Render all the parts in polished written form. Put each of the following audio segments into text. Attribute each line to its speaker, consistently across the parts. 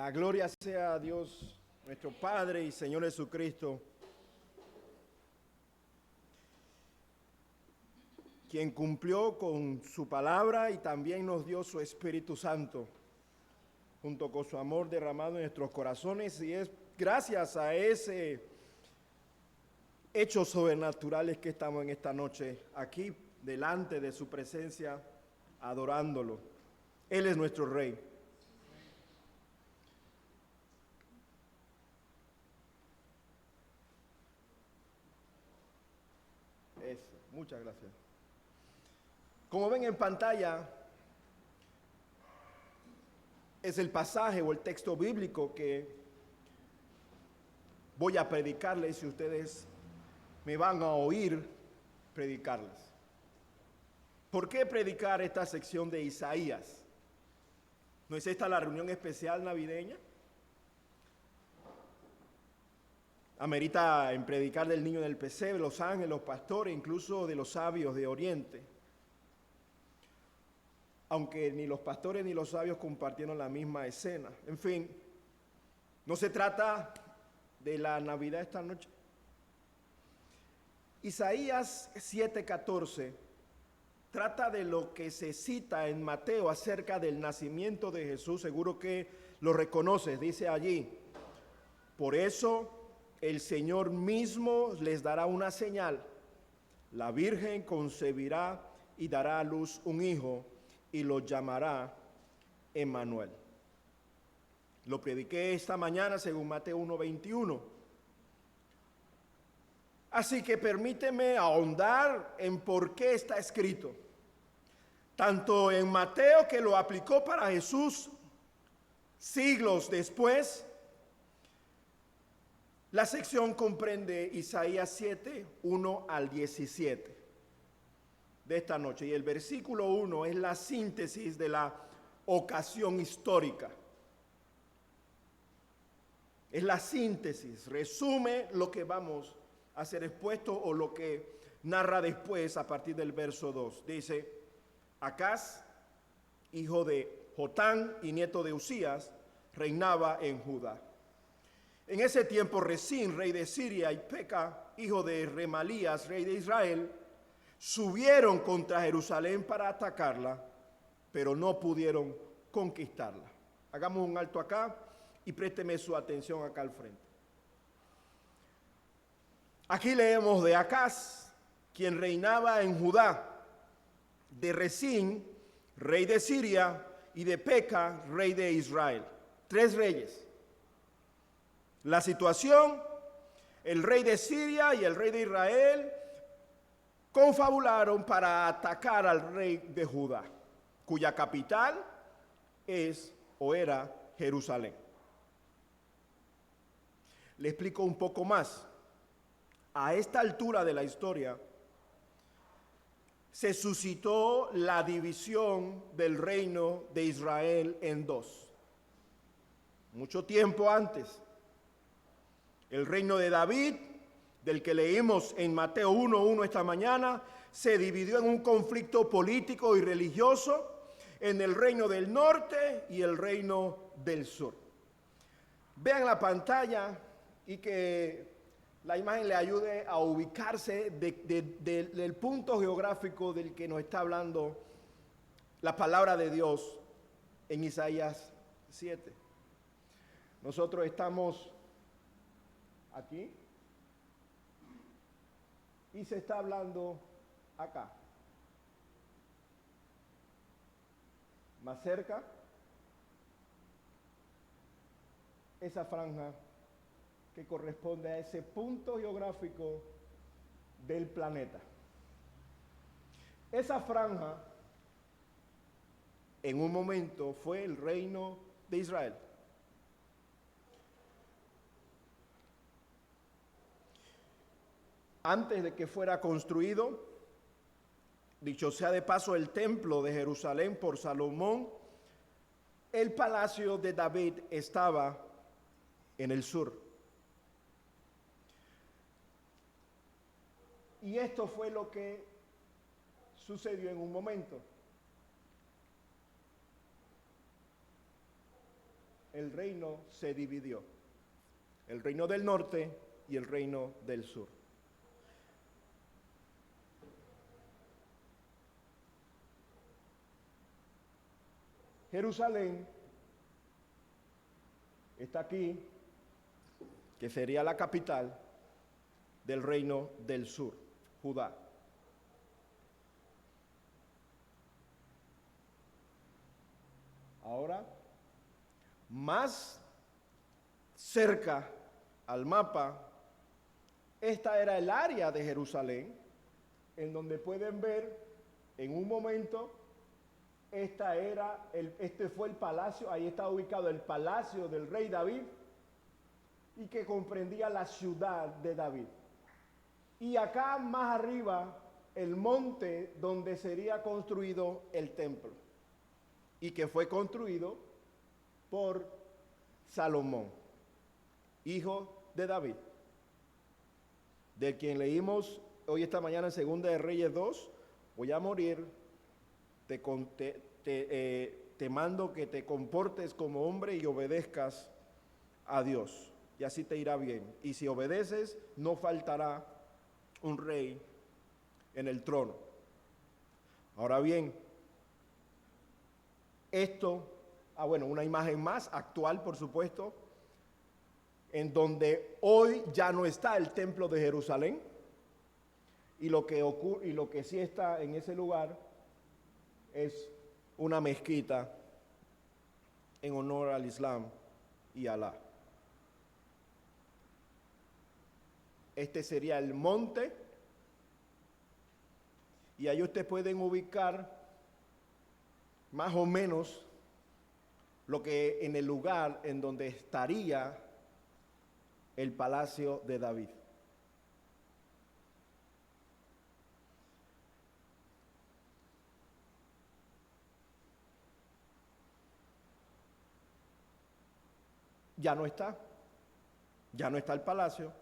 Speaker 1: La gloria sea a Dios, nuestro Padre y Señor Jesucristo, quien cumplió con su palabra y también nos dio su Espíritu Santo, junto con su amor derramado en nuestros corazones, y es gracias a ese hechos sobrenaturales que estamos en esta noche aquí, delante de su presencia, adorándolo. Él es nuestro Rey. Eso, muchas gracias. Como ven en pantalla, es el pasaje o el texto bíblico que voy a predicarles si ustedes me van a oír predicarles. ¿Por qué predicar esta sección de Isaías? ¿No es esta la reunión especial navideña? Amerita en predicar del niño del pesebre, los ángeles, los pastores, incluso de los sabios de Oriente. Aunque ni los pastores ni los sabios compartieron la misma escena. En fin, no se trata de la Navidad esta noche. Isaías 7:14 trata de lo que se cita en Mateo acerca del nacimiento de Jesús. Seguro que lo reconoces, dice allí: por eso el Señor mismo les dará una señal. La Virgen concebirá y dará a luz un hijo y lo llamará Emmanuel. Lo prediqué esta mañana según Mateo 1:21. Así que permíteme ahondar en por qué está escrito. Tanto en Mateo, que lo aplicó para Jesús siglos después. La sección comprende Isaías 7, 1 al 17 de esta noche. Y el versículo 1 es la síntesis de la ocasión histórica. Es la síntesis, resume lo que vamos a ser expuesto o lo que narra después a partir del verso 2. Dice: Acaz, hijo de Jotán y nieto de Usías, reinaba en Judá. En ese tiempo Resín, rey de Siria, y Peca, hijo de Remalías, rey de Israel, subieron contra Jerusalén para atacarla, pero no pudieron conquistarla. Hagamos un alto acá y présteme su atención acá al frente. Aquí leemos de Acaz, quien reinaba en Judá, de Resín, rey de Siria, y de Peca, rey de Israel. 3 reyes. La situación: el rey de Siria y el rey de Israel confabularon para atacar al rey de Judá, cuya capital es o era Jerusalén. Le explico un poco más. A esta altura de la historia se suscitó la división del reino de Israel en 2. Mucho tiempo antes, el reino de David, del que leímos en Mateo 1:1 esta mañana, se dividió en un conflicto político y religioso en el reino del norte y el reino del sur. Vean la pantalla y que la imagen le ayude a ubicarse del punto geográfico del que nos está hablando la palabra de Dios en Isaías 7. Nosotros estamos aquí y se está hablando acá. Más cerca, esa franja que corresponde a ese punto geográfico del planeta. Esa franja en un momento fue el reino de Israel. Antes de que fuera construido, dicho sea de paso, el templo de Jerusalén por Salomón, el palacio de David estaba en el sur. Y esto fue lo que sucedió en un momento. el reino se dividió. El reino del norte y el reino del sur. Jerusalén está aquí, que sería la capital del reino del sur, Judá. Ahora, más cerca al mapa, esta era el área de Jerusalén, en donde pueden ver en un momento, este fue el palacio, ahí está ubicado el palacio del rey David, y que comprendía la ciudad de David. Y acá más arriba, el monte donde sería construido el templo, y que fue construido por Salomón, hijo de David, de quien leímos hoy esta mañana en Segunda de Reyes 2, voy a morir, te mando que te comportes como hombre y obedezcas a Dios, y así te irá bien. Y si obedeces, no faltará un rey en el trono. Ahora bien, una imagen más actual, por supuesto, en donde hoy ya no está el templo de Jerusalén, y lo que sí está en ese lugar es una mezquita en honor al Islam y Alá. Este sería el monte, y ahí ustedes pueden ubicar más o menos lo que en el lugar en donde estaría el palacio de David. Ya no está el palacio,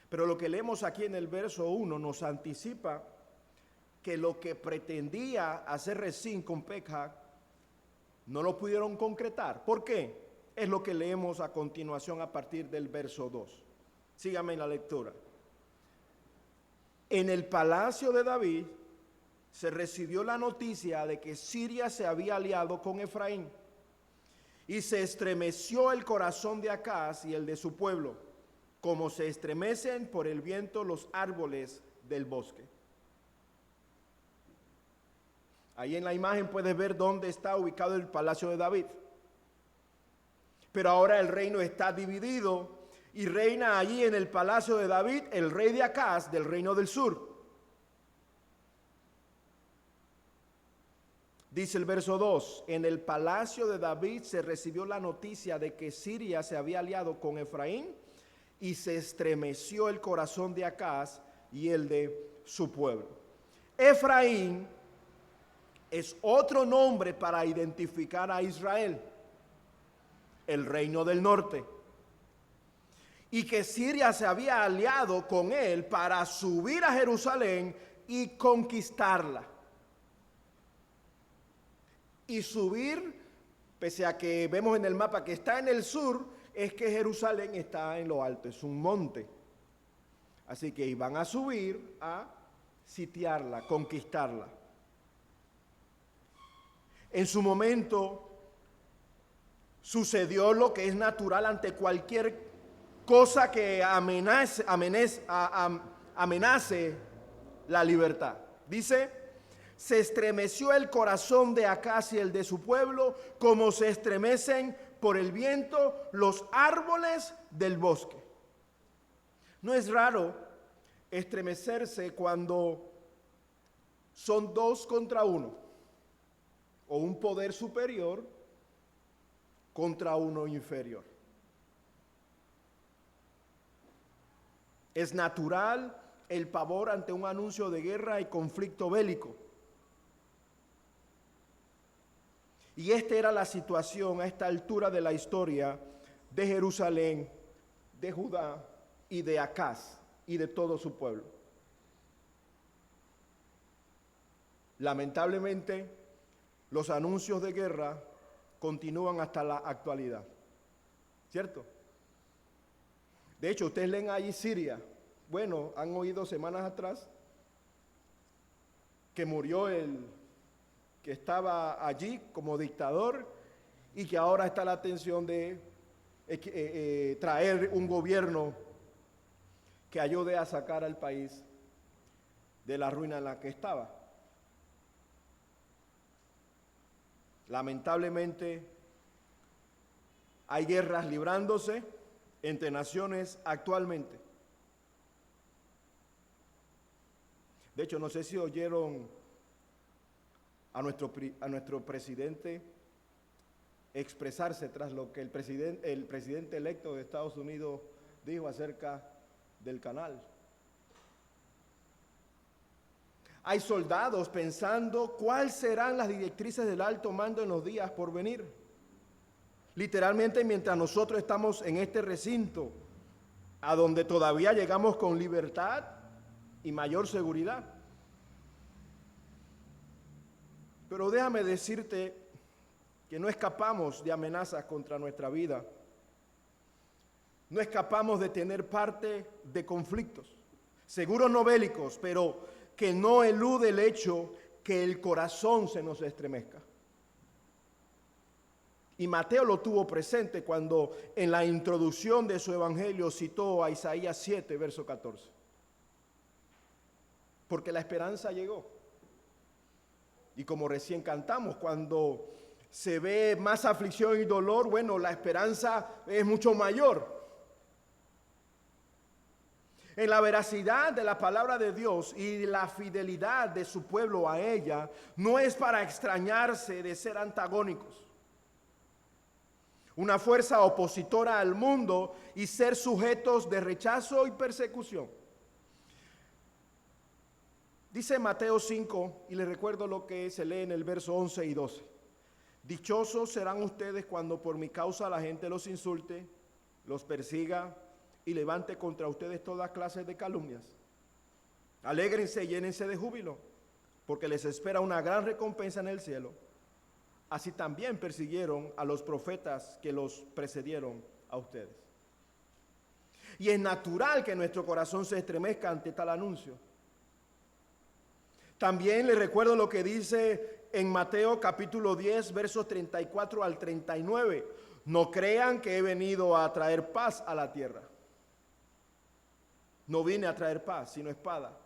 Speaker 1: pero lo que leemos aquí en el verso 1 nos anticipa que lo que pretendía hacer Rezín con Pekah no lo pudieron concretar. ¿Por qué? Es lo que leemos a continuación a partir del verso 2. Síganme en la lectura. En el palacio de David se recibió la noticia de que Siria se había aliado con Efraín, y se estremeció el corazón de Acaz y el de su pueblo, como se estremecen por el viento los árboles del bosque. Ahí en la imagen puedes ver dónde está ubicado el palacio de David. Pero ahora el reino está dividido y reina allí en el palacio de David el rey de Acaz del reino del sur. Dice el verso 2, en el palacio de David se recibió la noticia de que Siria se había aliado con Efraín, y se estremeció el corazón de Acaz y el de su pueblo. Efraín es otro nombre para identificar a Israel, el reino del norte, y que Siria se había aliado con él para subir a Jerusalén y conquistarla. Y subir, pese a que vemos en el mapa que está en el sur, es que Jerusalén está en lo alto, es un monte. Así que iban a subir a sitiarla, conquistarla. En su momento sucedió lo que es natural ante cualquier cosa que amenace la libertad. Dice, se estremeció el corazón de Acaz y el de su pueblo, como se estremecen por el viento los árboles del bosque. No es raro estremecerse cuando son dos contra uno, o un poder superior contra uno inferior. Es natural el pavor ante un anuncio de guerra y conflicto bélico. Y esta era la situación a esta altura de la historia de Jerusalén, de Judá y de Acaz y de todo su pueblo. Lamentablemente, los anuncios de guerra continúan hasta la actualidad. ¿Cierto? De hecho, ustedes leen ahí Siria. Bueno, han oído semanas atrás que murió el que estaba allí como dictador y que ahora está la atención de traer un gobierno que ayude a sacar al país de la ruina en la que estaba. Lamentablemente, hay guerras librándose entre naciones actualmente. De hecho, no sé si oyeron a nuestro presidente expresarse tras lo que el presidente electo de Estados Unidos dijo acerca del canal. Hay soldados pensando cuáles serán las directrices del alto mando en los días por venir. Literalmente, mientras nosotros estamos en este recinto, a donde todavía llegamos con libertad y mayor seguridad. Pero déjame decirte que no escapamos de amenazas contra nuestra vida. No escapamos de tener parte de conflictos, seguros no bélicos, pero que no elude el hecho que el corazón se nos estremezca. Y Mateo lo tuvo presente cuando en la introducción de su evangelio citó a Isaías 7, verso 14. Porque la esperanza llegó. Y como recién cantamos, cuando se ve más aflicción y dolor, bueno, la esperanza es mucho mayor. En la veracidad de la palabra de Dios y la fidelidad de su pueblo a ella, no es para extrañarse de ser antagónicos. Una fuerza opositora al mundo y ser sujetos de rechazo y persecución. Dice Mateo 5, y les recuerdo lo que se lee en el verso 11 y 12. Dichosos serán ustedes cuando por mi causa la gente los insulte, los persiga y levante contra ustedes toda clase de calumnias. Alégrense y llénense de júbilo, porque les espera una gran recompensa en el cielo. Así también persiguieron a los profetas que los precedieron a ustedes. Y es natural que nuestro corazón se estremezca ante tal anuncio. También les recuerdo lo que dice en Mateo capítulo 10, versos 34 al 39. No crean que he venido a traer paz a la tierra. No vine a traer paz, sino espada.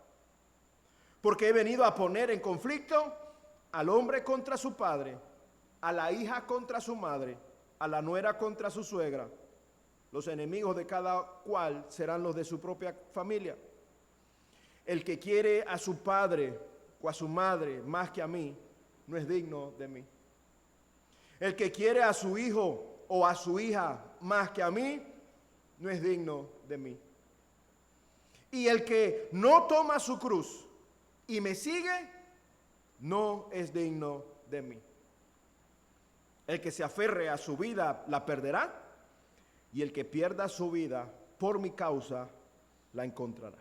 Speaker 1: Porque he venido a poner en conflicto al hombre contra su padre, a la hija contra su madre, a la nuera contra su suegra. Los enemigos de cada cual serán los de su propia familia. El que quiere a su padre o a su madre más que a mí, no es digno de mí. El que quiere a su hijo o a su hija más que a mí, no es digno de mí. Y el que no toma su cruz y me sigue, no es digno de mí. El que se aferre a su vida la perderá, y el que pierda su vida por mi causa la encontrará.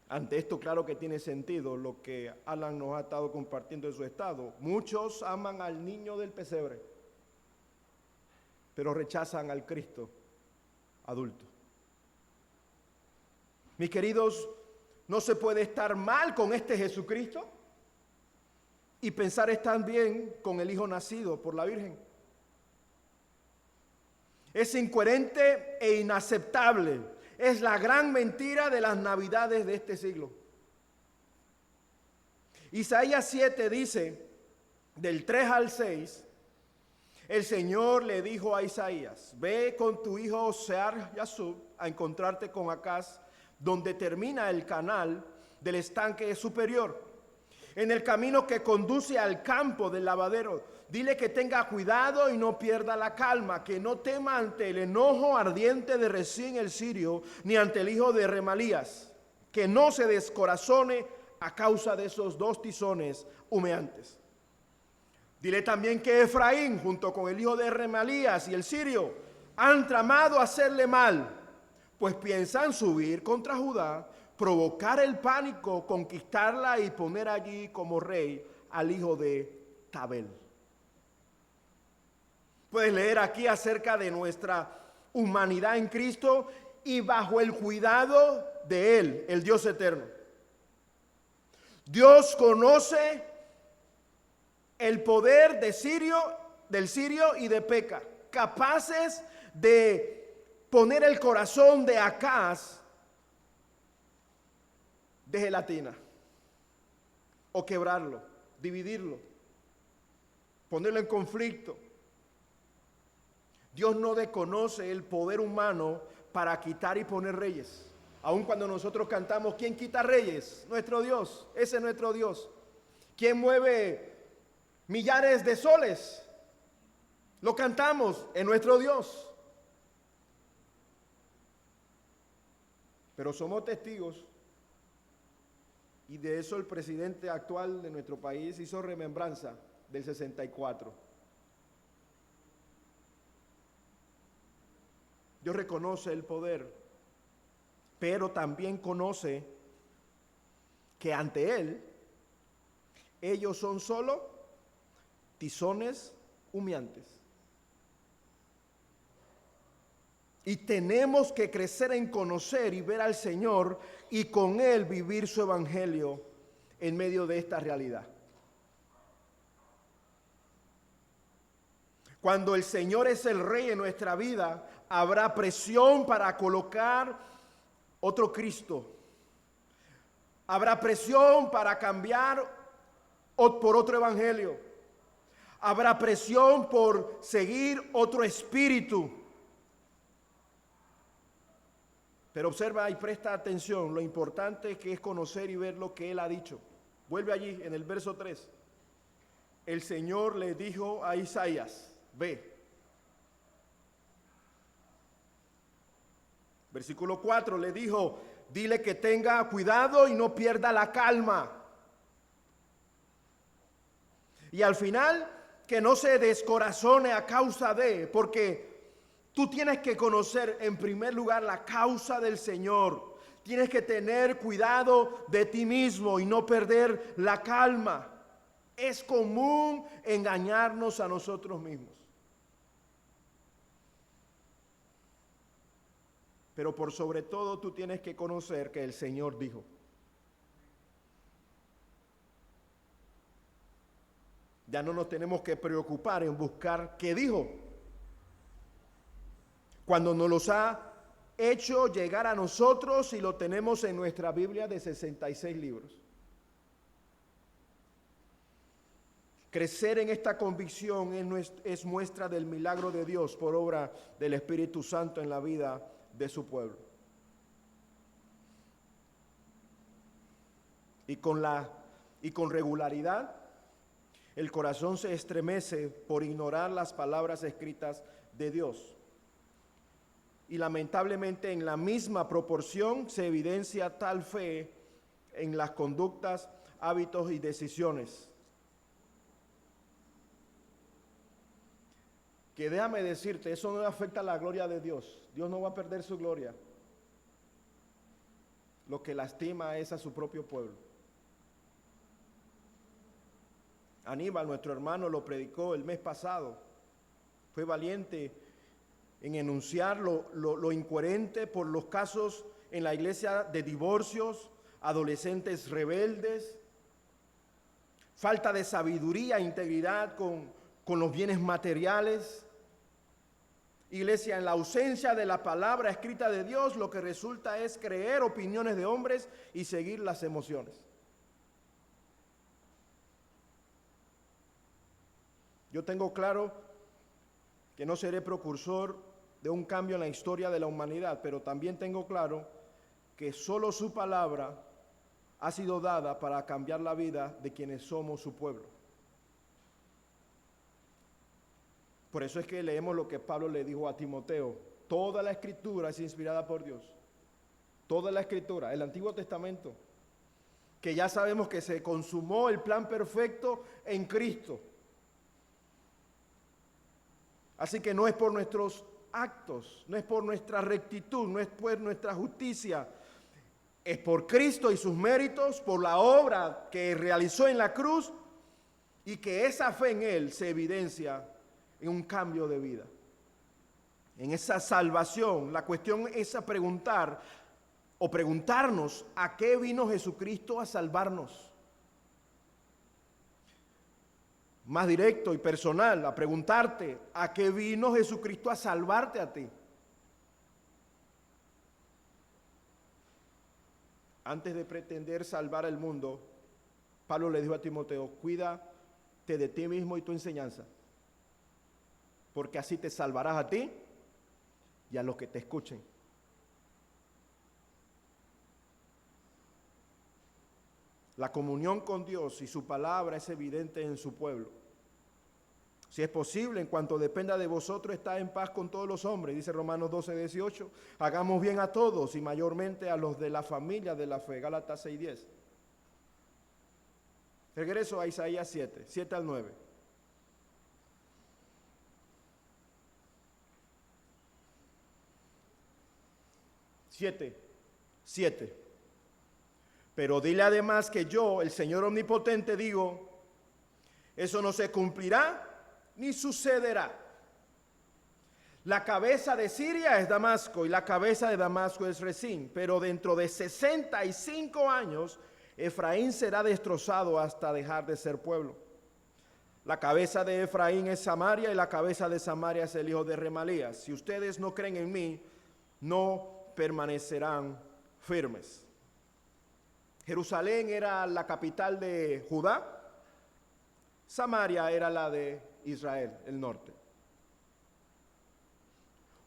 Speaker 1: Ante esto, claro que tiene sentido lo que Alan nos ha estado compartiendo en su estado. Muchos aman al niño del pesebre, pero rechazan al Cristo adulto. Mis queridos, no se puede estar mal con este Jesucristo y pensar estar bien con el Hijo nacido por la Virgen. Es incoherente e inaceptable. Es la gran mentira de las navidades de este siglo. Isaías 7 dice, del 3 al 6, el Señor le dijo a Isaías, ve con tu hijo Sear Yasub a encontrarte con Acaz, donde termina el canal del estanque superior, en el camino que conduce al campo del lavadero. Dile que tenga cuidado y no pierda la calma, que no tema ante el enojo ardiente de Rezín el sirio, ni ante el hijo de Remalías, que no se descorazone a causa de esos dos tizones humeantes. Dile también que Efraín, junto con el hijo de Remalías y el sirio, han tramado hacerle mal, pues piensan subir contra Judá, provocar el pánico, conquistarla y poner allí como rey al hijo de Tabel. Puedes leer aquí acerca de nuestra humanidad en Cristo y bajo el cuidado de Él, el Dios eterno. Dios conoce el poder del sirio y de Peca, capaces de poner el corazón de Acaz de gelatina, o quebrarlo, dividirlo, ponerlo en conflicto. Dios no desconoce el poder humano para quitar y poner reyes. Aun cuando nosotros cantamos, ¿quién quita reyes? Nuestro Dios, ese es nuestro Dios. ¿Quién mueve millares de soles? Lo cantamos, es nuestro Dios. Pero somos testigos, y de eso el presidente actual de nuestro país hizo remembranza del 64. Dios reconoce el poder, pero también conoce que ante Él, ellos son solo tizones humeantes. Y tenemos que crecer en conocer y ver al Señor y con Él vivir su evangelio en medio de esta realidad. Cuando el Señor es el Rey en nuestra vida, habrá presión para colocar otro Cristo. Habrá presión para cambiar por otro evangelio. Habrá presión por seguir otro espíritu. Pero observa y presta atención, lo importante que es conocer y ver lo que Él ha dicho. Vuelve allí en el verso 3. El Señor le dijo a Isaías, ve. Versículo 4 le dijo, dile que tenga cuidado y no pierda la calma. Y al final, que no se descorazone a causa de, porque tú tienes que conocer en primer lugar la causa del Señor. Tienes que tener cuidado de ti mismo y no perder la calma. Es común engañarnos a nosotros mismos. Pero por sobre todo tú tienes que conocer que el Señor dijo. Ya no nos tenemos que preocupar en buscar qué dijo, cuando nos los ha hecho llegar a nosotros y lo tenemos en nuestra Biblia de 66 libros. Crecer en esta convicción es muestra del milagro de Dios por obra del Espíritu Santo en la vida de su pueblo. Y con regularidad, el corazón se estremece por ignorar las palabras escritas de Dios. Y lamentablemente en la misma proporción se evidencia tal fe en las conductas, hábitos y decisiones. Que déjame decirte, eso no afecta a la gloria de Dios. Dios no va a perder su gloria. Lo que lastima es a su propio pueblo. Aníbal, nuestro hermano, lo predicó el mes pasado. Fue valiente en enunciar lo incoherente por los casos en la iglesia de divorcios, adolescentes rebeldes, falta de sabiduría e integridad con los bienes materiales. Iglesia, en la ausencia de la palabra escrita de Dios, lo que resulta es creer opiniones de hombres y seguir las emociones. Yo tengo claro que no seré precursor de un cambio en la historia de la humanidad, pero también tengo claro que solo su palabra ha sido dada para cambiar la vida de quienes somos su pueblo. Por eso es que leemos lo que Pablo le dijo a Timoteo: toda la escritura es inspirada por Dios. Toda la escritura, el Antiguo Testamento, que ya sabemos que se consumó el plan perfecto en Cristo. Así que no es por nuestros actos, no es por nuestra rectitud, no es por nuestra justicia, es por Cristo y sus méritos, por la obra que realizó en la cruz, y que esa fe en Él se evidencia en un cambio de vida, en esa salvación. La cuestión es a preguntar o preguntarnos a qué vino Jesucristo a salvarnos. Más directo y personal, a preguntarte a qué vino Jesucristo a salvarte a ti. Antes de pretender salvar al mundo, Pablo le dijo a Timoteo: cuídate de ti mismo y tu enseñanza, porque así te salvarás a ti y a los que te escuchen. La comunión con Dios y su palabra es evidente en su pueblo. Si es posible, en cuanto dependa de vosotros, está en paz con todos los hombres, dice Romanos 12:18. Hagamos bien a todos y mayormente a los de la familia de la fe, Gálatas 6:10. Regreso a Isaías 7 al 9. Siete. Pero dile además que yo, el Señor Omnipotente, digo: eso no se cumplirá ni sucederá. La cabeza de Siria es Damasco y la cabeza de Damasco es Resín, pero dentro de 65 años Efraín será destrozado hasta dejar de ser pueblo. La cabeza de Efraín es Samaria y la cabeza de Samaria es el hijo de Remalías. Si ustedes no creen en mí, no permanecerán firmes. Jerusalén era la capital de Judá, Samaria era la de Israel, el norte.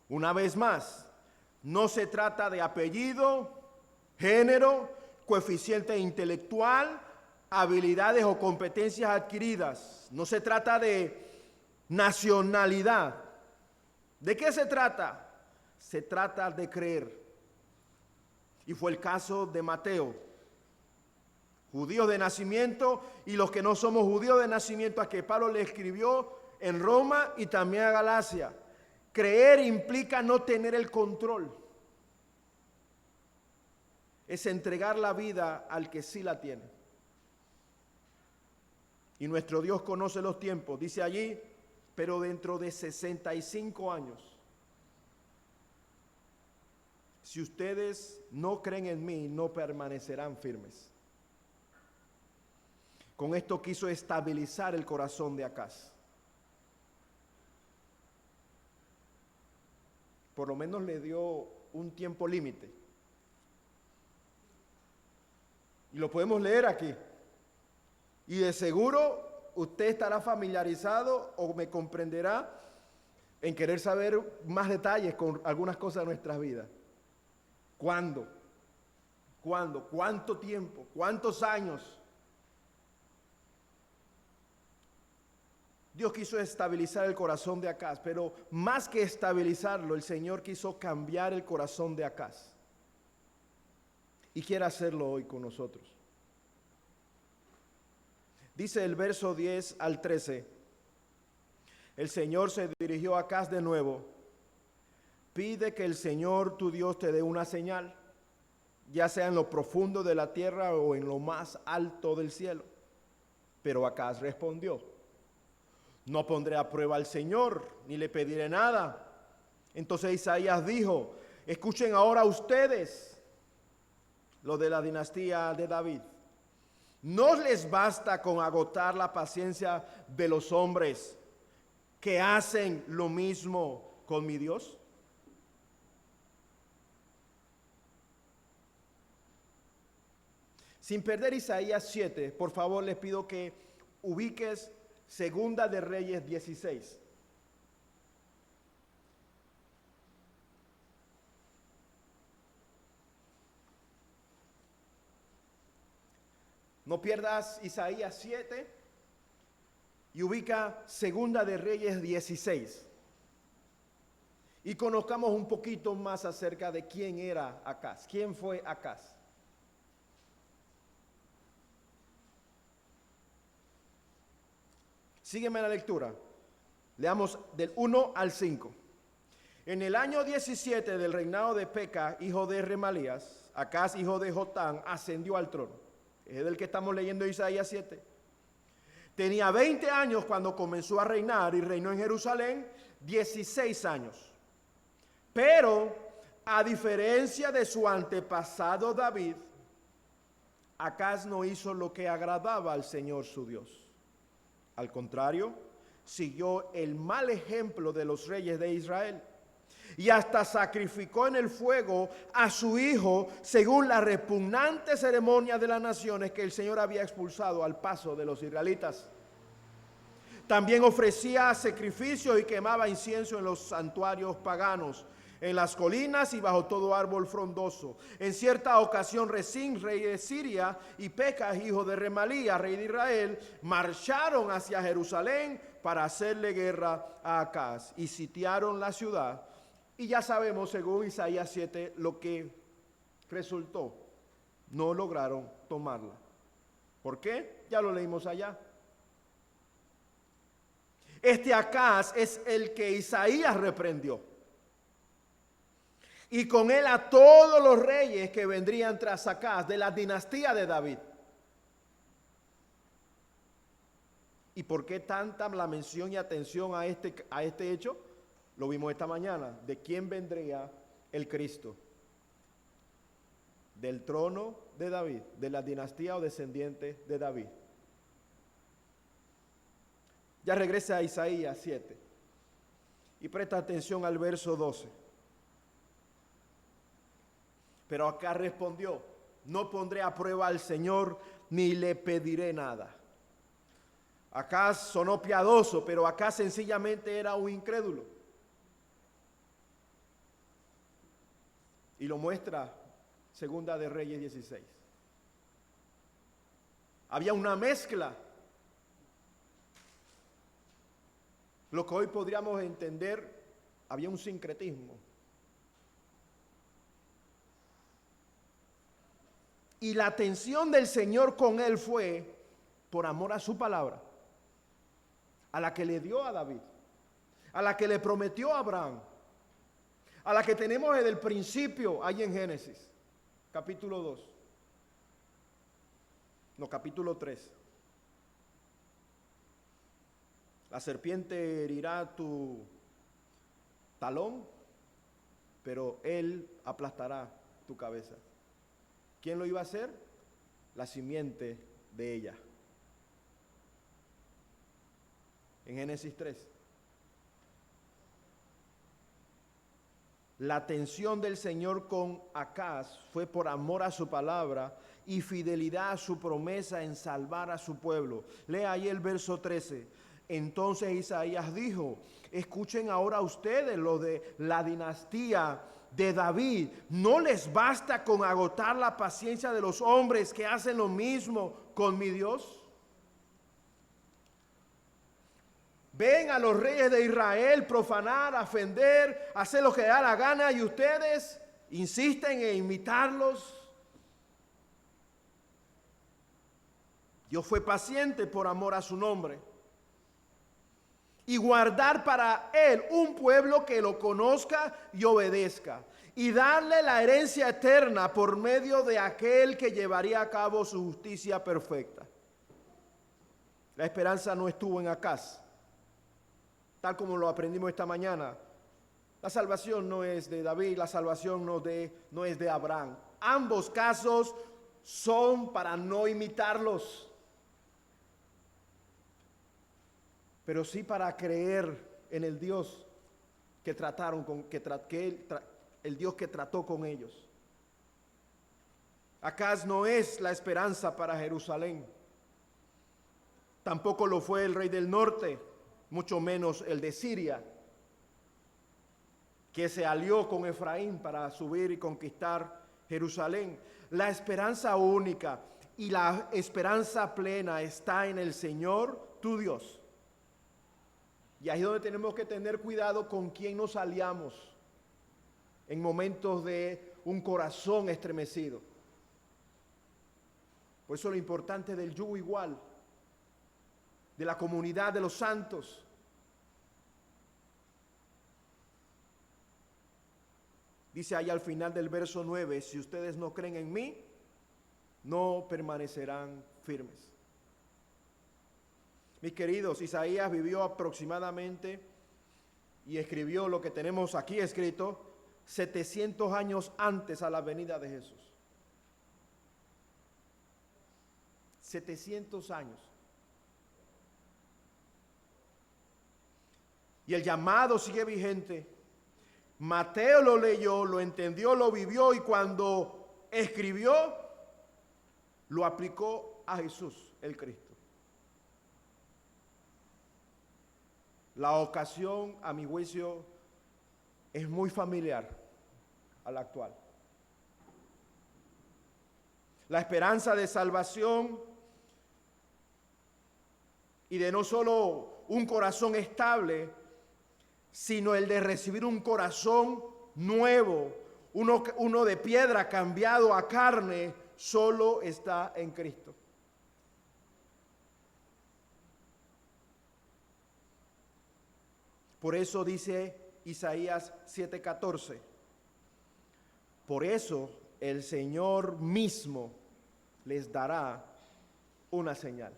Speaker 1: Una vez más, no se trata de apellido, género, coeficiente intelectual, habilidades o competencias adquiridas. No se trata de nacionalidad. ¿De qué se trata? Se trata de creer. Y fue el caso de Mateo. Judíos de nacimiento y los que no somos judíos de nacimiento, a que Pablo le escribió en Roma y también a Galacia. Creer implica no tener el control. Es entregar la vida al que sí la tiene. Y nuestro Dios conoce los tiempos. Dice allí: pero dentro de 65 años, si ustedes no creen en mí, no permanecerán firmes. Con esto quiso estabilizar el corazón de Acaz. Por lo menos le dio un tiempo límite. Y lo podemos leer aquí. Y de seguro usted estará familiarizado o me comprenderá en querer saber más detalles con algunas cosas de nuestras vidas. ¿Cuándo? ¿Cuánto tiempo? ¿Cuántos años? Dios quiso estabilizar el corazón de Acaz, pero más que estabilizarlo, el Señor quiso cambiar el corazón de Acaz. Y quiere hacerlo hoy con nosotros. Dice el verso 10 al 13: el Señor se dirigió a Acaz de nuevo. Pide que el Señor tu Dios te dé una señal, ya sea en lo profundo de la tierra o en lo más alto del cielo. Pero Acaz respondió: no pondré a prueba al Señor, ni le pediré nada. Entonces Isaías dijo: escuchen ahora ustedes, lo de la dinastía de David. ¿No les basta con agotar la paciencia de los hombres que hacen lo mismo con mi Dios? Sin perder Isaías 7, por favor les pido que ubiques Segunda de Reyes 16. No pierdas Isaías 7 y ubica Segunda de Reyes 16. Y conozcamos un poquito más acerca de quién era Acaz, quién fue Acaz. Sígueme en la lectura. Leamos del 1 al 5. En el año 17 del reinado de Peca, hijo de Remalías, Acaz, hijo de Jotán, ascendió al trono. Es del que estamos leyendo Isaías 7. Tenía 20 años cuando comenzó a reinar y reinó en Jerusalén 16 años. Pero, a diferencia de su antepasado David, Acaz no hizo lo que agradaba al Señor su Dios. Al contrario, siguió el mal ejemplo de los reyes de Israel y hasta sacrificó en el fuego a su hijo según la repugnante ceremonia de las naciones que el Señor había expulsado al paso de los israelitas. También ofrecía sacrificios y quemaba incienso en los santuarios paganos, en las colinas y bajo todo árbol frondoso. En cierta ocasión Resín, rey de Siria, y Pecas, hijo de Remalía, rey de Israel, marcharon hacia Jerusalén para hacerle guerra a Acaz y sitiaron la ciudad. Y ya sabemos, según Isaías 7, lo que resultó. No lograron tomarla. ¿Por qué? Ya lo leímos allá. Este Acaz es el que Isaías reprendió. Y con él a todos los reyes que vendrían tras Acaz de la dinastía de David. ¿Y por qué tanta la mención y atención a este hecho? Lo vimos esta mañana. ¿De quién vendría el Cristo? Del trono de David, de la dinastía o descendiente de David. Ya regresa a Isaías 7 y presta atención al verso 12. Pero Acaz respondió: no pondré a prueba al Señor ni le pediré nada. Acaz sonó piadoso, pero Acaz sencillamente era un incrédulo. Y lo muestra Segunda de Reyes 16. Había una mezcla. Lo que hoy podríamos entender, había un sincretismo. Y la atención del Señor con él fue por amor a su palabra, a la que le dio a David, a la que le prometió a Abraham, a la que tenemos desde el principio ahí en Génesis, capítulo 2, no, capítulo 3. La serpiente herirá tu talón, pero él aplastará tu cabeza. ¿Quién lo iba a hacer? La simiente de ella. En Génesis 3. La atención del Señor con Acaz fue por amor a su palabra y fidelidad a su promesa en salvar a su pueblo. Lea ahí el verso 13. Entonces Isaías dijo: escuchen ahora ustedes lo de la dinastía de David. ¿No les basta con agotar la paciencia de los hombres que hacen lo mismo con mi Dios? Ven a los reyes de Israel profanar, ofender, hacer lo que da la gana, y ustedes insisten en imitarlos. Dios fue paciente por amor a su nombre y guardar para él un pueblo que lo conozca y obedezca, y darle la herencia eterna por medio de aquel que llevaría a cabo su justicia perfecta. La esperanza no estuvo en Acaz, tal como lo aprendimos esta mañana. La salvación no es de David, la salvación no es de Abraham. Ambos casos son para no imitarlos, pero sí para creer en el Dios que trataron con, el Dios que trató con ellos. Acaz no es la esperanza para Jerusalén, tampoco lo fue el rey del norte, mucho menos el de Siria, que se alió con Efraín para subir y conquistar Jerusalén. La esperanza única y la esperanza plena está en el Señor, tu Dios. Y ahí es donde tenemos que tener cuidado con quién nos aliamos en momentos de un corazón estremecido. Por eso lo importante del yugo igual, de la comunidad de los santos. Dice ahí al final del verso 9, si ustedes no creen en mí, no permanecerán firmes. Mis queridos, Isaías vivió aproximadamente y escribió lo que tenemos aquí escrito 700 años antes a la venida de Jesús. 700 años. Y el llamado sigue vigente. Mateo lo leyó, lo entendió, lo vivió y cuando escribió, lo aplicó a Jesús, el Cristo. La ocasión, a mi juicio, es muy familiar a la actual. La esperanza de salvación y de no solo un corazón estable, sino el de recibir un corazón nuevo, uno de piedra cambiado a carne, solo está en Cristo. Por eso dice Isaías 7:14, por eso el Señor mismo les dará una señal.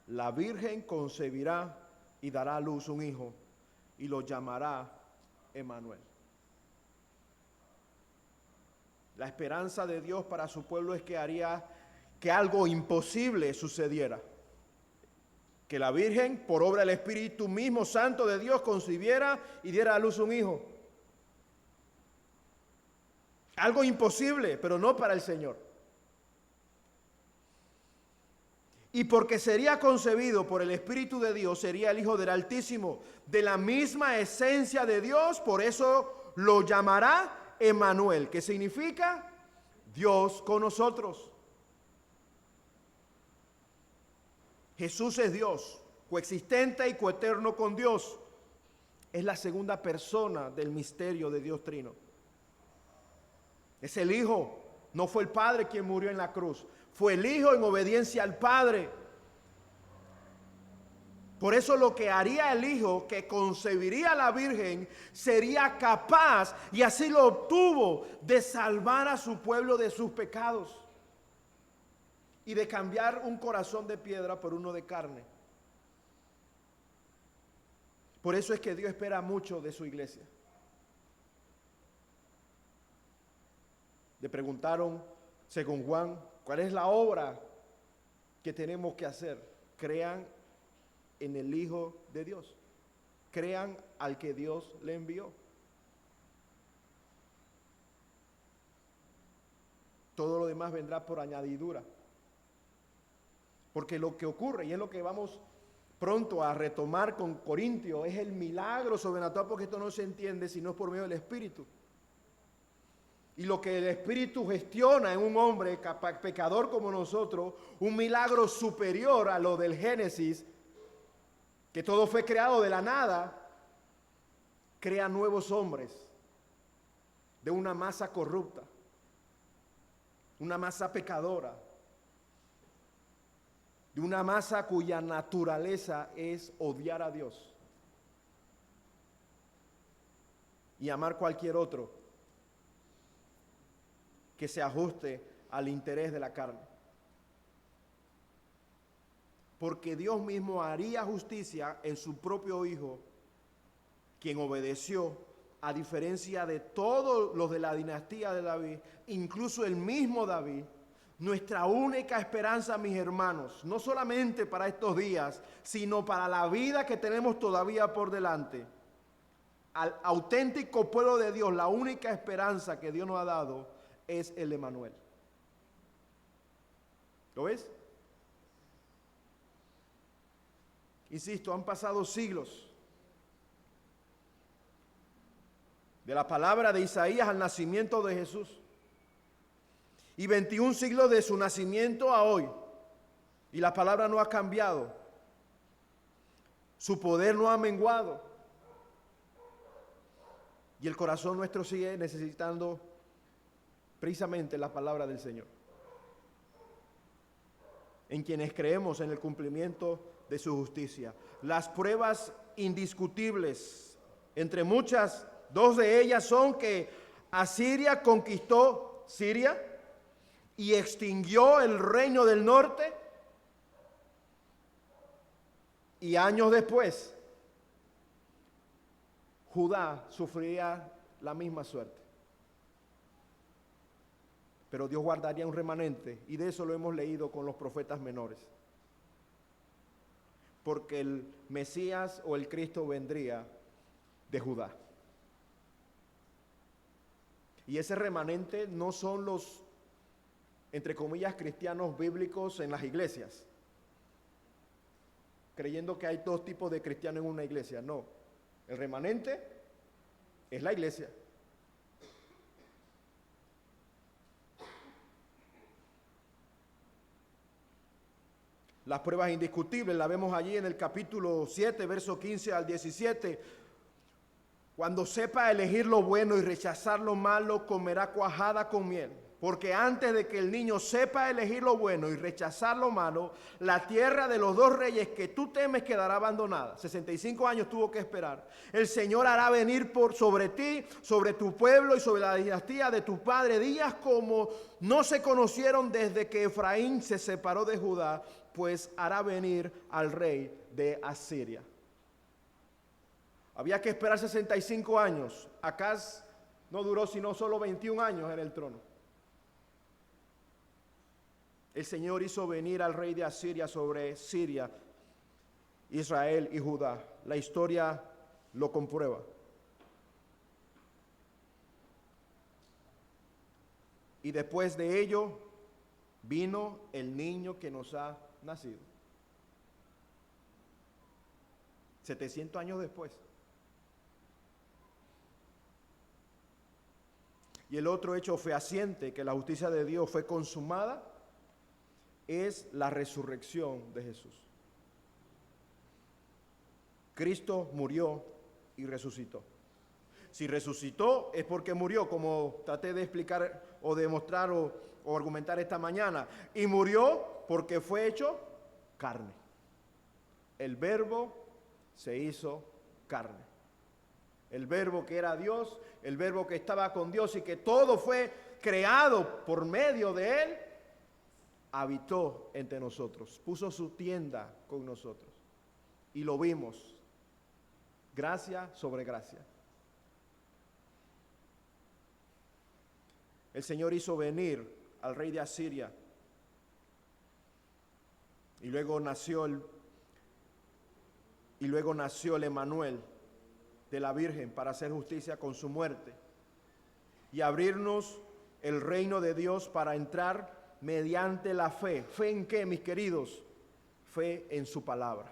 Speaker 1: La Virgen concebirá y dará a luz un hijo y lo llamará Emmanuel. La esperanza de Dios para su pueblo es que haría que algo imposible sucediera. Que la Virgen, por obra del Espíritu mismo Santo de Dios, concibiera y diera a luz un hijo. Algo imposible, pero no para el Señor. Y porque sería concebido por el Espíritu de Dios, sería el Hijo del Altísimo, de la misma esencia de Dios, por eso lo llamará Emmanuel, que significa Dios con nosotros. Jesús es Dios, coexistente y coeterno con Dios. Es la segunda persona del misterio de Dios Trino. Es el Hijo, no fue el Padre quien murió en la cruz, fue el Hijo en obediencia al Padre. Por eso lo que haría el Hijo, que concebiría a la Virgen, sería capaz, y así lo obtuvo, de salvar a su pueblo de sus pecados y de cambiar un corazón de piedra por uno de carne. Por eso es que Dios espera mucho de su iglesia. Le preguntaron, según Juan, ¿cuál es la obra que tenemos que hacer? Crean en el Hijo de Dios. Crean al que Dios le envió. Todo lo demás vendrá por añadidura. Porque lo que ocurre, y es lo que vamos pronto a retomar con Corintios, es el milagro sobrenatural, porque esto no se entiende si no es por medio del Espíritu. Y lo que el Espíritu gestiona en un hombre pecador como nosotros, un milagro superior a lo del Génesis, que todo fue creado de la nada, crea nuevos hombres de una masa corrupta, una masa pecadora, de una masa cuya naturaleza es odiar a Dios y amar cualquier otro que se ajuste al interés de la carne. Porque Dios mismo haría justicia en su propio Hijo, quien obedeció, a diferencia de todos los de la dinastía de David, incluso el mismo David. Nuestra única esperanza, mis hermanos, no solamente para estos días, sino para la vida que tenemos todavía por delante. Al auténtico pueblo de Dios, la única esperanza que Dios nos ha dado es el Emmanuel. ¿Lo ves? Insisto, han pasado siglos de la palabra de Isaías al nacimiento de Jesús. Y 21 siglos de su nacimiento a hoy. Y la palabra no ha cambiado. Su poder no ha menguado. Y el corazón nuestro sigue necesitando precisamente la palabra del Señor. En quienes creemos en el cumplimiento de su justicia. Las pruebas indiscutibles, entre muchas, dos de ellas son que Asiria conquistó Siria y extinguió el reino del norte Y años después, Judá sufriría la misma suerte. Pero Dios guardaría un remanente, y de eso lo hemos leído con los profetas menores. Porque el Mesías o el Cristo vendría de Judá. Y ese remanente no son los, entre comillas, cristianos bíblicos en las iglesias, creyendo que hay dos tipos de cristianos en una iglesia. No, el remanente es la iglesia. Las pruebas indiscutibles las vemos allí en el capítulo 7, verso 15 al 17. Cuando sepa elegir lo bueno y rechazar lo malo, comerá cuajada con miel. Porque antes de que el niño sepa elegir lo bueno y rechazar lo malo, la tierra de los dos reyes que tú temes quedará abandonada. 65 años tuvo que esperar. El Señor hará venir sobre ti, sobre tu pueblo y sobre la dinastía de tu padre días como no se conocieron desde que Efraín se separó de Judá, pues hará venir al rey de Asiria. Había que esperar 65 años. Acaz no duró sino solo 21 años en el trono. El Señor hizo venir al rey de Asiria sobre Siria, Israel y Judá. La historia lo comprueba. Y después de ello vino el niño que nos ha nacido. 700 años después. Y el otro hecho fehaciente que la justicia de Dios fue consumada es la resurrección de Jesús. Cristo murió y resucitó. Si resucitó es porque murió, como traté de explicar o demostrar o argumentar esta mañana. Y murió porque fue hecho carne. El Verbo se hizo carne. El Verbo que era Dios, el Verbo que estaba con Dios y que todo fue creado por medio de Él, habitó entre nosotros, puso su tienda con nosotros y lo vimos, gracia sobre gracia. El Señor hizo venir al rey de Asiria y luego nació el Emanuel de la Virgen para hacer justicia con su muerte y abrirnos el reino de Dios para entrar mediante la fe. ¿Fe en qué, mis queridos? Fe en su palabra.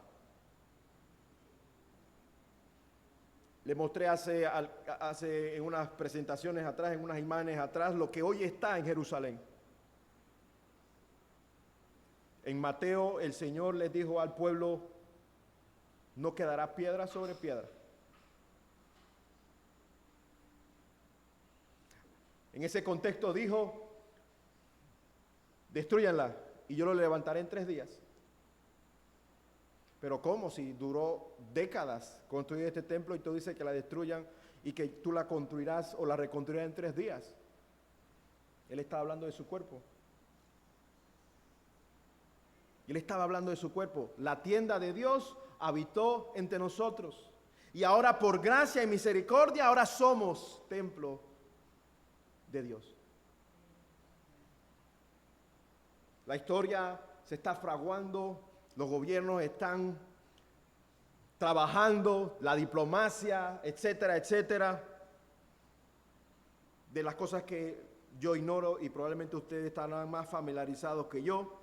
Speaker 1: Le mostré hace en unas presentaciones atrás, en unas imágenes atrás, lo que hoy está en Jerusalén. En Mateo el Señor les dijo al pueblo, no quedará piedra sobre piedra. En ese contexto dijo, destrúyanla y yo lo levantaré en 3 días. Pero ¿cómo? Si duró décadas construir este templo y tú dices que la destruyan y que tú la construirás o la reconstruirás en 3 días. Él estaba hablando de su cuerpo. Él estaba hablando de su cuerpo. La tienda de Dios habitó entre nosotros. Y ahora por gracia y misericordia, ahora somos templo de Dios. La historia se está fraguando, los gobiernos están trabajando, la diplomacia, etcétera, etcétera. De las cosas que yo ignoro y probablemente ustedes estarán más familiarizados que yo.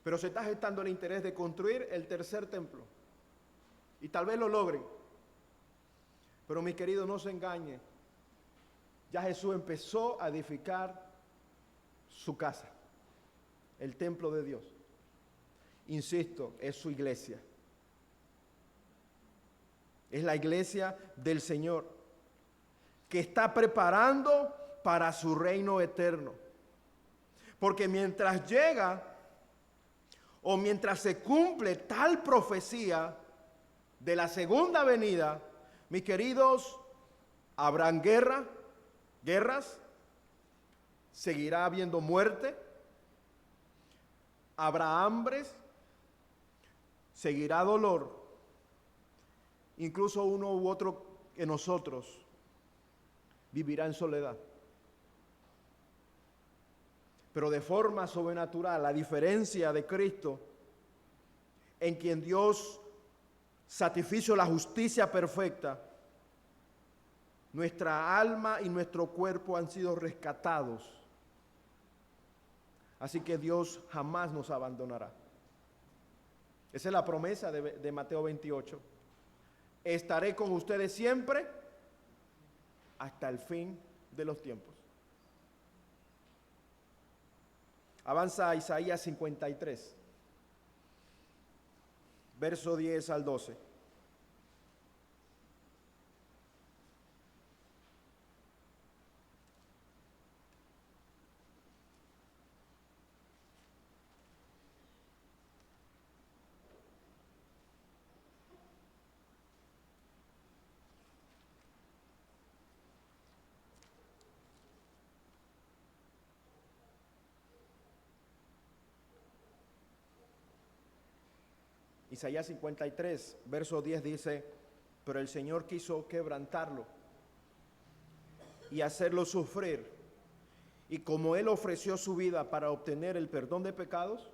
Speaker 1: Pero se está gestando el interés de construir el 3er templo. Y tal vez lo logren. Pero mis queridos, no se engañen. Ya Jesús empezó a edificar su casa, el templo de Dios. Insisto, es su iglesia. Es la iglesia del Señor, que está preparando para su reino eterno. Porque mientras llega, o mientras se cumple tal profecía de la segunda venida, mis queridos, habrán guerras, seguirá habiendo muerte, habrá hambres, seguirá dolor, incluso uno u otro de nosotros vivirá en soledad. Pero de forma sobrenatural, a diferencia de Cristo, en quien Dios satisfizo la justicia perfecta, nuestra alma y nuestro cuerpo han sido rescatados. Así que Dios jamás nos abandonará. Esa es la promesa de Mateo 28. Estaré con ustedes siempre hasta el fin de los tiempos. Avanza a Isaías 53, verso 10 al 12. Isaías 53, verso 10 dice: pero el Señor quiso quebrantarlo y hacerlo sufrir. Y como Él ofreció su vida para obtener el perdón de pecados,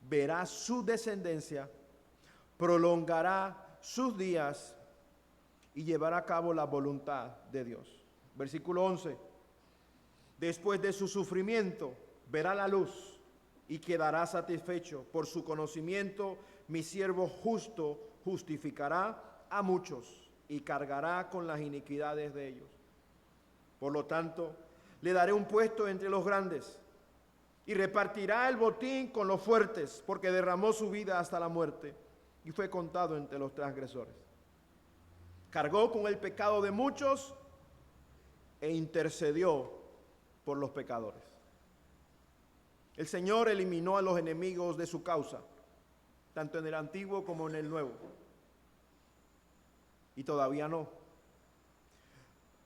Speaker 1: verá su descendencia, prolongará sus días y llevará a cabo la voluntad de Dios. Versículo 11. Después de su sufrimiento, verá la luz y quedará satisfecho. Por su conocimiento, mi siervo justo justificará a muchos y cargará con las iniquidades de ellos. Por lo tanto, le daré un puesto entre los grandes y repartirá el botín con los fuertes, porque derramó su vida hasta la muerte y fue contado entre los transgresores. Cargó con el pecado de muchos e intercedió por los pecadores. El Señor eliminó a los enemigos de su causa, tanto en el Antiguo como en el Nuevo. Y todavía no.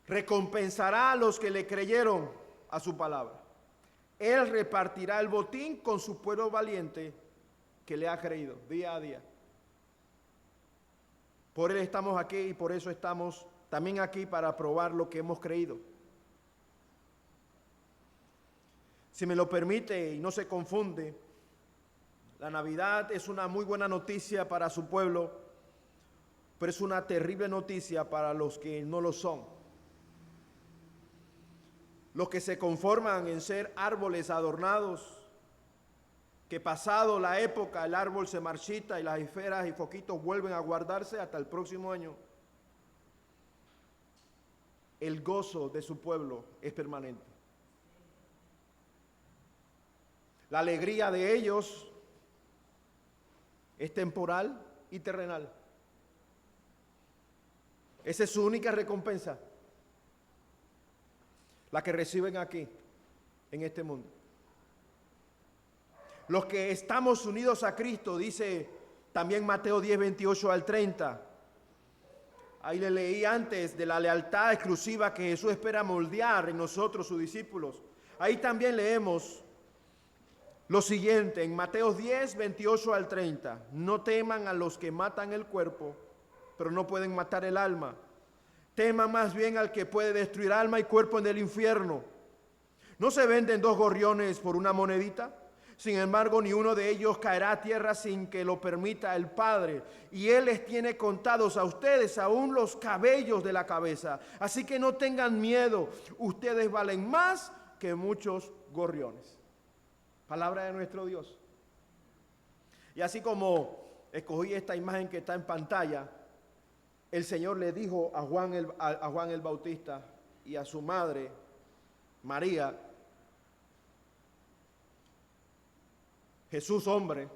Speaker 1: Recompensará a los que le creyeron a su palabra. Él repartirá el botín con su pueblo valiente que le ha creído día a día. Por Él estamos aquí y por eso estamos también aquí para probar lo que hemos creído. Si me lo permite y no se confunde, la Navidad es una muy buena noticia para su pueblo, pero es una terrible noticia para los que no lo son. Los que se conforman en ser árboles adornados, que pasado la época el árbol se marchita y las esferas y foquitos vuelven a guardarse hasta el próximo año. El gozo de su pueblo es permanente. La alegría de ellos es temporal y terrenal. Esa es su única recompensa, la que reciben aquí, en este mundo. Los que estamos unidos a Cristo, dice también Mateo 10, 28 al 30. Ahí le leí antes de la lealtad exclusiva que Jesús espera moldear en nosotros, sus discípulos. Ahí también leemos lo siguiente, en Mateo 10, 28 al 30. No teman a los que matan el cuerpo, pero no pueden matar el alma. Teman más bien al que puede destruir alma y cuerpo en el infierno. ¿No se venden 2 gorriones por una monedita? Sin embargo, ni uno de ellos caerá a tierra sin que lo permita el Padre. Y Él les tiene contados a ustedes aún los cabellos de la cabeza. Así que no tengan miedo. Ustedes valen más que muchos gorriones. Palabra de nuestro Dios. Y así como escogí esta imagen que está en pantalla, el Señor le dijo a Juan el Bautista y a su madre, María, Jesús hombre,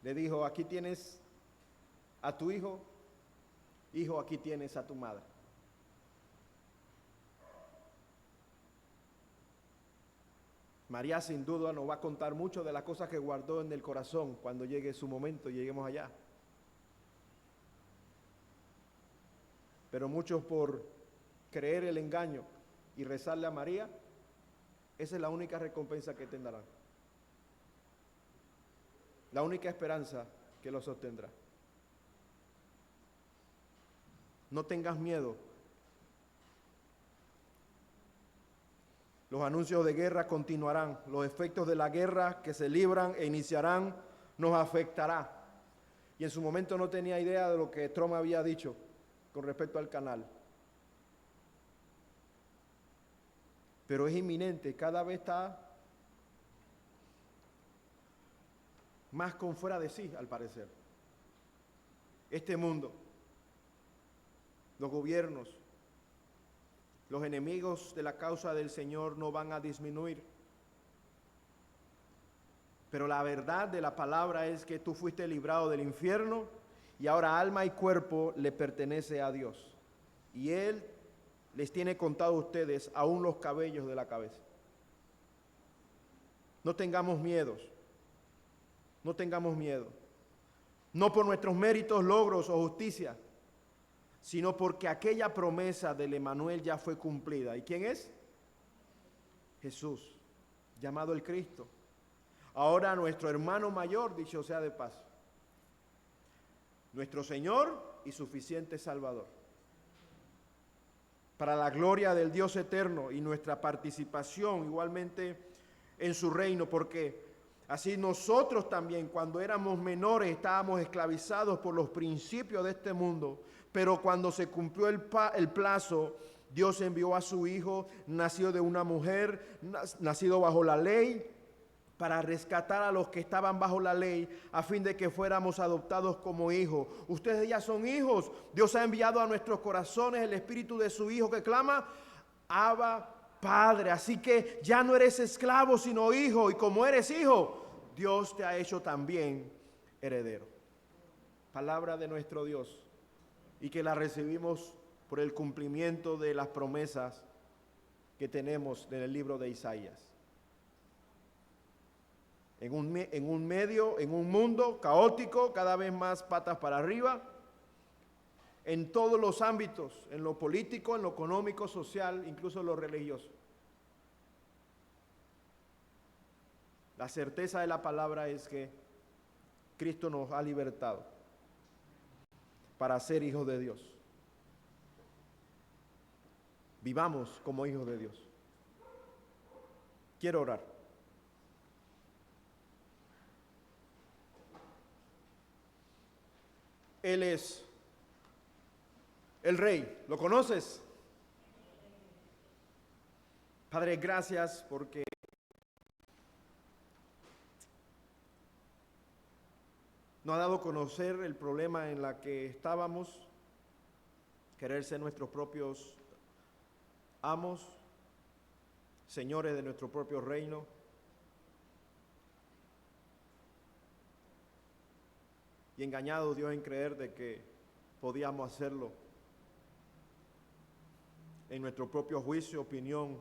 Speaker 1: le dijo: aquí tienes a tu hijo, hijo, aquí tienes a tu madre. María sin duda nos va a contar mucho de las cosas que guardó en el corazón cuando llegue su momento y lleguemos allá. Pero muchos, por creer el engaño y rezarle a María, esa es la única recompensa que tendrán. La única esperanza que lo sostendrá. No tengas miedo. Los anuncios de guerra continuarán. Los efectos de la guerra que se libran e iniciarán nos afectará. Y en su momento no tenía idea de lo que Trump había dicho con respecto al canal. Pero es inminente, cada vez está más con fuera de sí, al parecer. Este mundo, los gobiernos, los enemigos de la causa del Señor no van a disminuir. Pero la verdad de la palabra es que tú fuiste librado del infierno y ahora alma y cuerpo le pertenece a Dios. Y Él les tiene contado a ustedes aún los cabellos de la cabeza. No tengamos miedos. No tengamos miedo. No por nuestros méritos, logros o justicia, sino porque aquella promesa del Emanuel ya fue cumplida. ¿Y quién es? Jesús, llamado el Cristo. Ahora nuestro hermano mayor, dicho sea de paso, nuestro Señor y suficiente Salvador, para la gloria del Dios eterno y nuestra participación igualmente en su reino, porque así nosotros también, cuando éramos menores, estábamos esclavizados por los principios de este mundo, pero cuando se cumplió el plazo, Dios envió a su Hijo, nacido de una mujer, nacido bajo la ley, para rescatar a los que estaban bajo la ley, a fin de que fuéramos adoptados como hijos. Ustedes ya son hijos. Dios ha enviado a nuestros corazones el Espíritu de su Hijo que clama, Abba, Padre. Así que ya no eres esclavo, sino hijo. Y como eres hijo, Dios te ha hecho también heredero. Palabra de nuestro Dios. Y que la recibimos por el cumplimiento de las promesas que tenemos en el libro de Isaías. En un mundo caótico, cada vez más patas para arriba, en todos los ámbitos, en lo político, en lo económico, social, incluso en lo religioso. La certeza de la palabra es que Cristo nos ha libertado para ser hijos de Dios. Vivamos como hijos de Dios. Quiero orar. Él es el Rey. ¿Lo conoces? Padre, gracias porque nos ha dado a conocer el problema en la que estábamos, querer ser nuestros propios amos, señores de nuestro propio reino. Y engañado Dios en creer de que podíamos hacerlo en nuestro propio juicio, opinión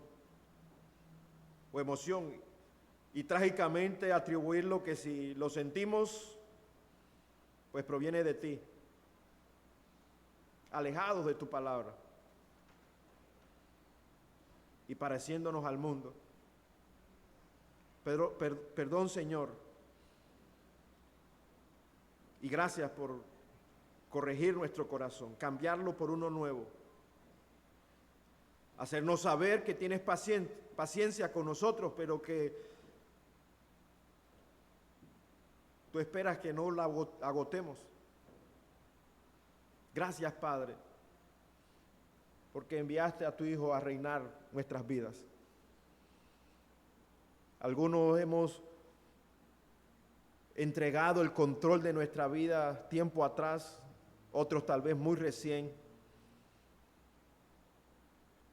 Speaker 1: o emoción, y trágicamente atribuirlo que si lo sentimos, pues proviene de ti, alejados de tu palabra y pareciéndonos al mundo. Pero, perdón, Señor. Y gracias por corregir nuestro corazón, cambiarlo por uno nuevo. Hacernos saber que tienes paciencia con nosotros, pero que tú esperas que no la agotemos. Gracias, Padre, porque enviaste a tu Hijo a reinar nuestras vidas. Algunos hemos entregado el control de nuestra vida tiempo atrás, otros tal vez muy recién.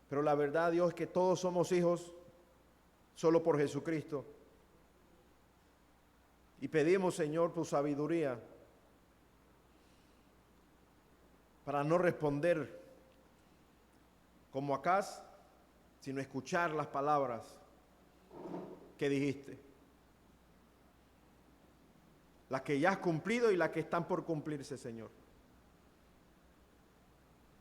Speaker 1: Pero la verdad, Dios, es que todos somos hijos solo por Jesucristo. Y pedimos, Señor, tu sabiduría para no responder como Acaz, sino escuchar las palabras que dijiste. Las que ya has cumplido y las que están por cumplirse, Señor.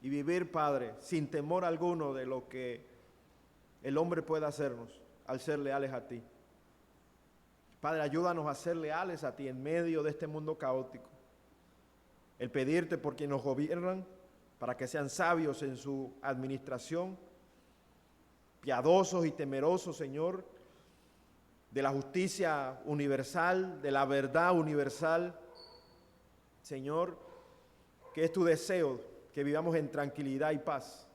Speaker 1: Y vivir, Padre, sin temor alguno de lo que el hombre pueda hacernos al ser leales a ti. Padre, ayúdanos a ser leales a ti en medio de este mundo caótico. El pedirte por quienes nos gobiernan, para que sean sabios en su administración, piadosos y temerosos, Señor, de la justicia universal, de la verdad universal. Señor, que es tu deseo que vivamos en tranquilidad y paz.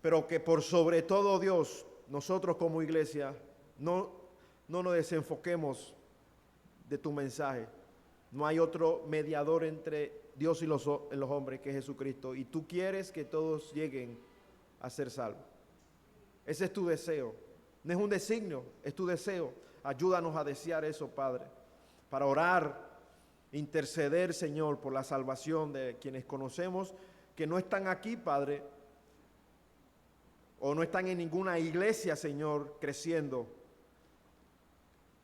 Speaker 1: Pero que por sobre todo, Dios, nosotros como iglesia no nos desenfoquemos de tu mensaje. No hay otro mediador entre Dios y los hombres que Jesucristo. Y tú quieres que todos lleguen a ser salvos. Ese es tu deseo. No es un designio, es tu deseo. Ayúdanos a desear eso, Padre, para orar, interceder, Señor, por la salvación de quienes conocemos que no están aquí, Padre, o no están en ninguna iglesia, Señor, creciendo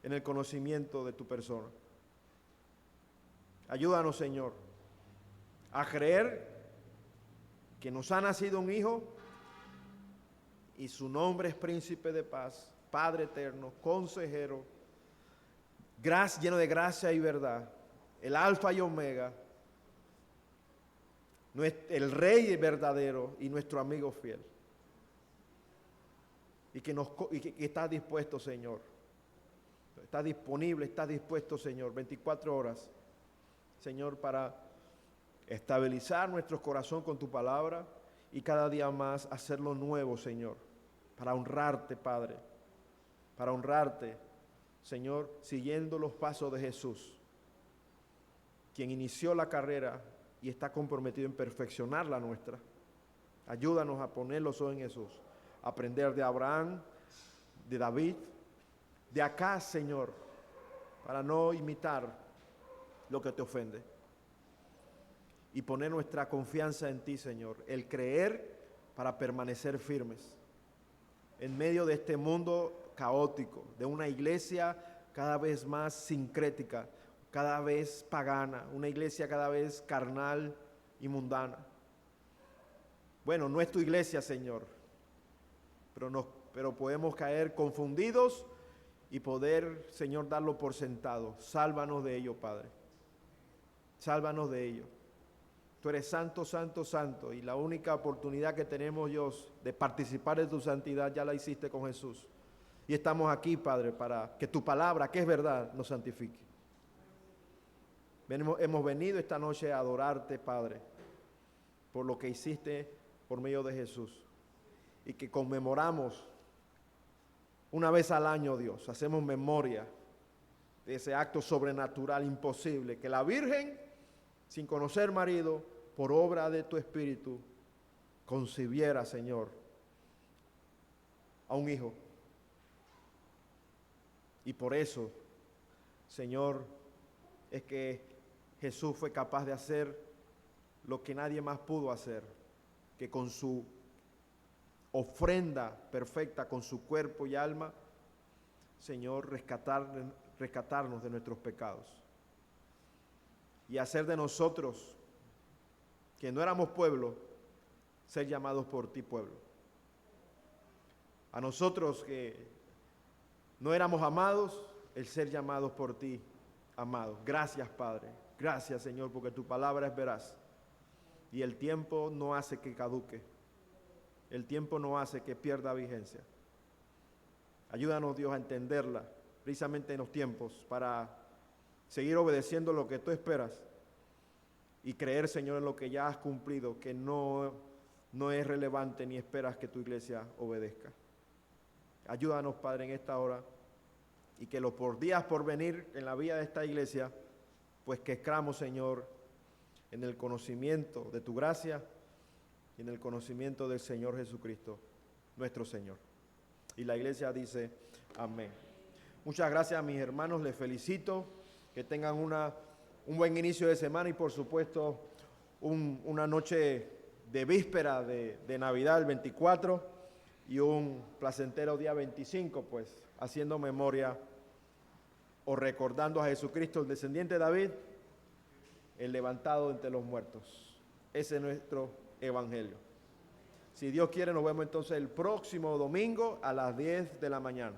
Speaker 1: en el conocimiento de tu persona. Ayúdanos, Señor, a creer que nos ha nacido un Hijo y su nombre es Príncipe de Paz, Padre eterno, Consejero, lleno de gracia y verdad, el Alfa y Omega, el Rey verdadero y nuestro amigo fiel. Y que está dispuesto, Señor. Está disponible, está dispuesto, Señor, 24 horas, Señor, para estabilizar nuestro corazón con tu palabra y cada día más hacerlo nuevo, Señor, para honrarte, Padre, para honrarte, Señor, siguiendo los pasos de Jesús, quien inició la carrera y está comprometido en perfeccionar la nuestra. Ayúdanos a poner los ojos en Jesús, aprender de Abraham, de David, de acá, Señor, para no imitar lo que te ofende. Y poner nuestra confianza en ti, Señor. El creer para permanecer firmes. En medio de este mundo caótico, de una iglesia cada vez más sincrética, cada vez pagana, una iglesia cada vez carnal y mundana. Bueno, no es tu iglesia, Señor, pero podemos caer confundidos y poder, Señor, darlo por sentado. Sálvanos de ello, Padre. Sálvanos de ello. Tú eres santo, santo, santo, y la única oportunidad que tenemos, Dios, de participar de tu santidad ya la hiciste con Jesús. Y estamos aquí, Padre, para que tu palabra, que es verdad, nos santifique. Hemos venido esta noche a adorarte, Padre, por lo que hiciste por medio de Jesús. Y que conmemoramos una vez al año, Dios, hacemos memoria de ese acto sobrenatural imposible, que la Virgen, sin conocer marido, por obra de tu Espíritu, concibiera, Señor, a un hijo. Y por eso, Señor, es que Jesús fue capaz de hacer lo que nadie más pudo hacer, que con su ofrenda perfecta, con su cuerpo y alma, Señor, rescatarnos de nuestros pecados y hacer de nosotros, que no éramos pueblo, ser llamados por ti pueblo. A nosotros que no éramos amados, el ser llamados por ti amados. Gracias, Padre. Gracias, Señor, porque tu palabra es veraz y el tiempo no hace que caduque. El tiempo no hace que pierda vigencia. Ayúdanos, Dios, a entenderla precisamente en los tiempos para seguir obedeciendo lo que tú esperas y creer, Señor, en lo que ya has cumplido, que no es relevante ni esperas que tu iglesia obedezca. Ayúdanos, Padre, en esta hora y que los por días por venir en la vida de esta iglesia, pues que crezcamos, Señor, en el conocimiento de tu gracia y en el conocimiento del Señor Jesucristo, nuestro Señor. Y la iglesia dice, amén. Muchas gracias, mis hermanos, les felicito, que tengan un buen inicio de semana y por supuesto una noche de víspera de Navidad, el 24, y un placentero día 25, pues haciendo memoria o recordando a Jesucristo, el descendiente de David, el levantado entre los muertos. Ese es nuestro evangelio. Si Dios quiere, nos vemos entonces el próximo domingo a las 10 de la mañana.